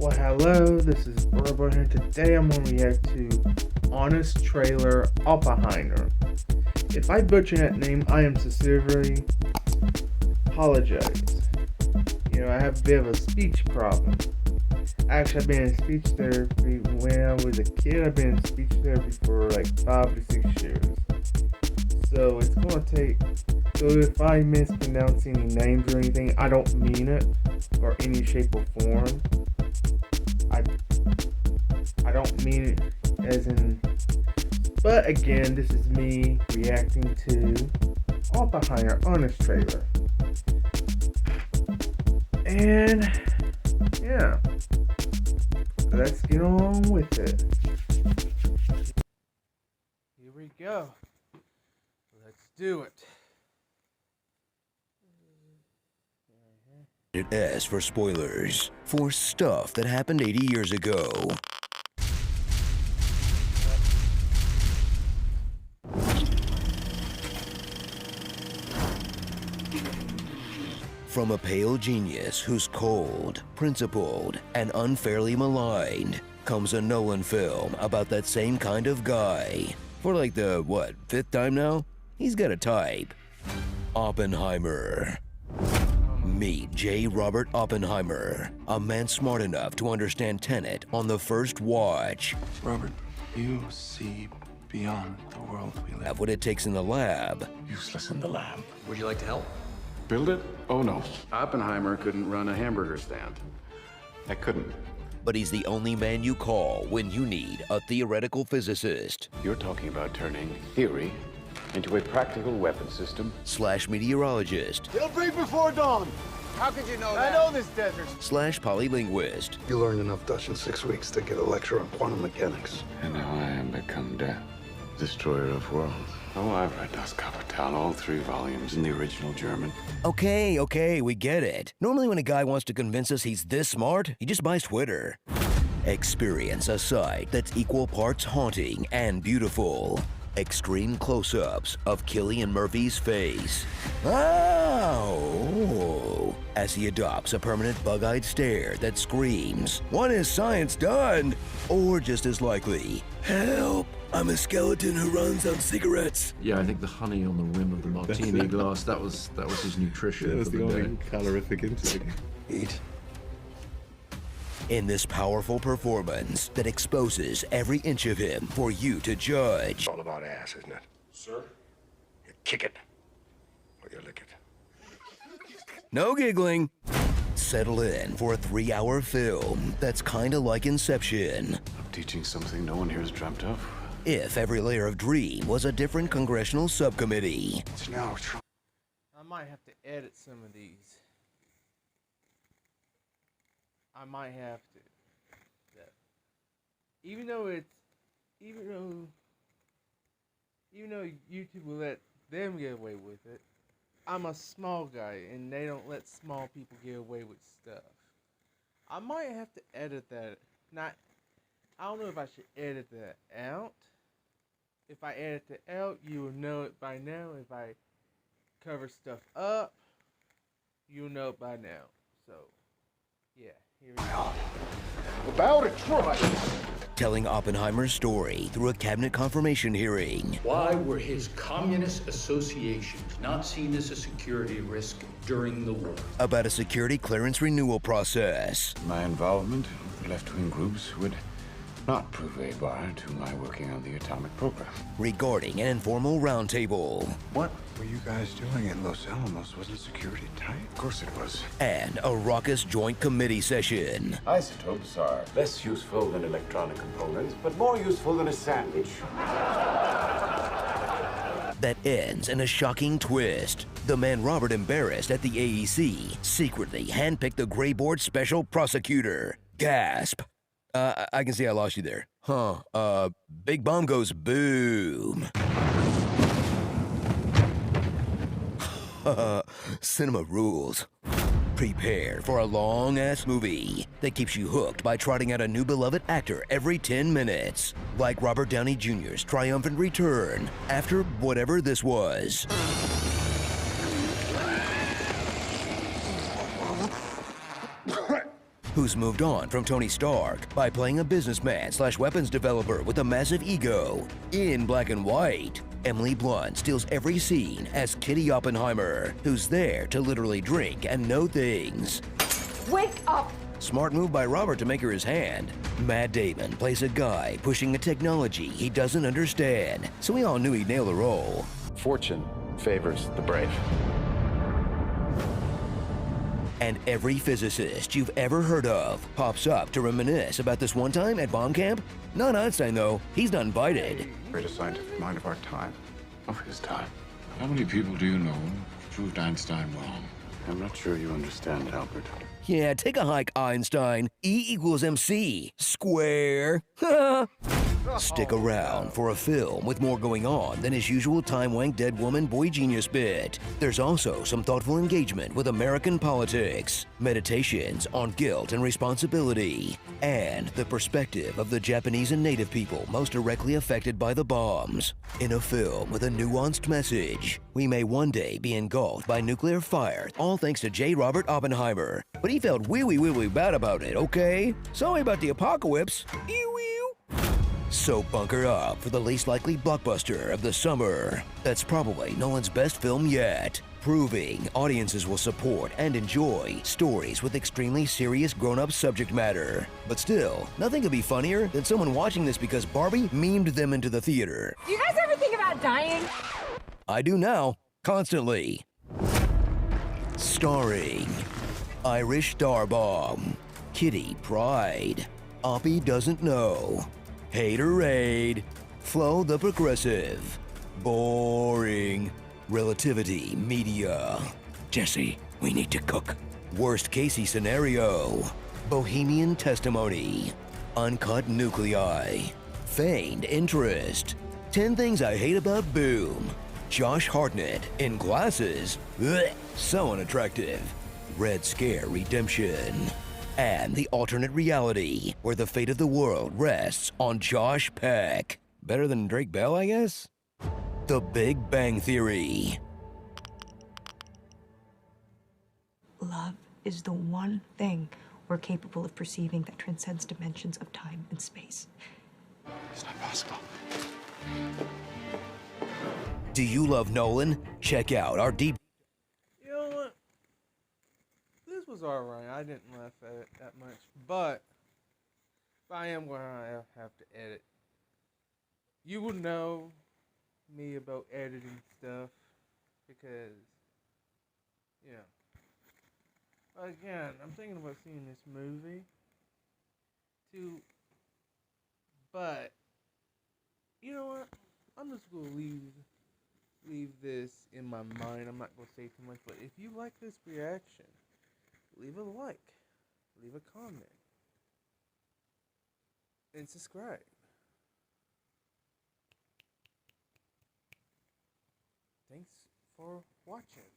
Well, hello, this is Burbo here. Today I'm going to react to Honest Trailer Oppenheimer. If I butcher that name, I am sincerely apologize. I have a bit of a speech problem. Actually, I've been in speech therapy when I was a kid. I've been in speech therapy for like 5 to 6 years. So it's going to take... So if I mispronounce any names or anything, I don't mean it or any shape or form. I don't mean it as in... But again, this is me reacting to Oppenheimer Honest Trailer. And yeah, let's get on with it. Here we go. Let's do it. S for spoilers for stuff that happened 80 years ago. From a pale genius who's cold, principled, and unfairly maligned comes a Nolan film about that same kind of guy. For like the, fifth time now? He's got a type. Oppenheimer. Meet J. Robert Oppenheimer, a man smart enough to understand Tenet on the first watch. Robert, you see beyond the world we live. Have what it takes in the lab. Useless in the lab. Would you like to help? Build it? Oh no. Oppenheimer couldn't run a hamburger stand. I couldn't. But he's the only man you call when you need a theoretical physicist. You're talking about turning theory into a practical weapon system. / meteorologist. It'll be before dawn. How could you know that? I know this desert. / polylinguist. You learned enough Dutch in 6 weeks to get a lecture on quantum mechanics. And now I am become death, destroyer of worlds. Oh, I've read Das Kapital, all 3 volumes in the original German. Okay, we get it. Normally when a guy wants to convince us he's this smart, he just buys Twitter. Experience a sight that's equal parts haunting and beautiful. Extreme close-ups of Cillian Murphy's face. Ow! As he adopts a permanent bug-eyed stare that screams, "What is science done?" Or just as likely, "Help! I'm a skeleton who runs on cigarettes." Yeah, I think the honey on the rim of the martini glass, that was his nutrition. That was for the the only day. calorific intake. Eat. In this powerful performance that exposes every inch of him for you to judge. It's all about ass, isn't it? Sir? You kick it, or you lick it. No giggling. Settle in for a 3-hour film that's kinda like Inception. I'm teaching something no one here has dreamt of. If every layer of Dream was a different congressional subcommittee. It's now trying. I might have to edit some of these. I might have to. Yeah. Even though YouTube will let them get away with it, I'm a small guy and they don't let small people get away with stuff. I might have to edit that. I don't know if I should edit that out. If I edit it out, you will know it by now. If I cover stuff up, you'll know it by now. So, yeah. Here we go. About it, try. Telling Oppenheimer's story through a cabinet confirmation hearing. Why were his communist associations not seen as a security risk during the war? About a security clearance renewal process. My involvement with left-wing groups would not prove a bar to my working on the atomic program. Regarding an informal roundtable. What were you guys doing in Los Alamos? Wasn't security tight? Of course it was. And a raucous joint committee session. Isotopes are less useful than electronic components, but more useful than a sandwich. That ends in a shocking twist. The man Robert embarrassed at the AEC secretly handpicked the Gray Board special prosecutor. Gasp. I can see I lost you there. Big bomb goes boom. Cinema rules. Prepare for a long-ass movie that keeps you hooked by trotting out a new beloved actor every 10 minutes. Like Robert Downey Jr.'s triumphant return after whatever this was. who's moved on from Tony Stark by playing a businessman slash weapons developer with a massive ego. In black and white, Emily Blunt steals every scene as Kitty Oppenheimer, who's there to literally drink and know things. Wake up! Smart move by Robert to make her his hand. Matt Damon plays a guy pushing a technology he doesn't understand, so we all knew he'd nail the role. Fortune favors the brave. And every physicist you've ever heard of pops up to reminisce about this one time at bomb camp. Not Einstein, though. He's not invited. Greatest scientific mind of our time. Of his time. How many people do you know who proved Einstein wrong? I'm not sure you understand, Albert. Yeah, take a hike, Einstein. E equals MC. Square. Stick around for a film with more going on than his usual time-wank dead woman boy genius bit. There's also some thoughtful engagement with American politics, meditations on guilt and responsibility, and the perspective of the Japanese and native people most directly affected by the bombs. In a film with a nuanced message, we may one day be engulfed by nuclear fire, all thanks to J. Robert Oppenheimer. But he felt wee bad about it, okay? Sorry about the apocalypse. So bunker up for the least likely blockbuster of the summer. That's probably Nolan's best film yet, proving audiences will support and enjoy stories with extremely serious grown-up subject matter. But still, nothing could be funnier than someone watching this because Barbie memed them into the theater. Do you guys ever think about dying? I do now, constantly. Starring Irish Starbomb, Kitty Pryde, Oppie Doesn't Know, Haterade, Flo the Progressive, Boring, Relativity Media, Jesse, we need to cook, Worst Casey Scenario, Bohemian Testimony, Uncut Nuclei, Feigned Interest, 10 Things I Hate About Boom, Josh Hartnett in Glasses, blech, so unattractive, Red Scare Redemption, and The Alternate Reality, where the fate of the world rests on Josh Peck. Better than Drake Bell, I guess? The Big Bang Theory. Love is the one thing we're capable of perceiving that transcends dimensions of time and space. It's not possible. Do you love Nolan? Check out our deep. You know what? This was alright. I didn't laugh at it that much. But if I am going to have to edit, you will know me about editing stuff because, you know. Again, I'm thinking about seeing this movie too. But, you know what? I'm just going to leave this in my mind. I'm not going to say too much, but if you like this reaction, leave a like, leave a comment, and subscribe. Thanks for watching.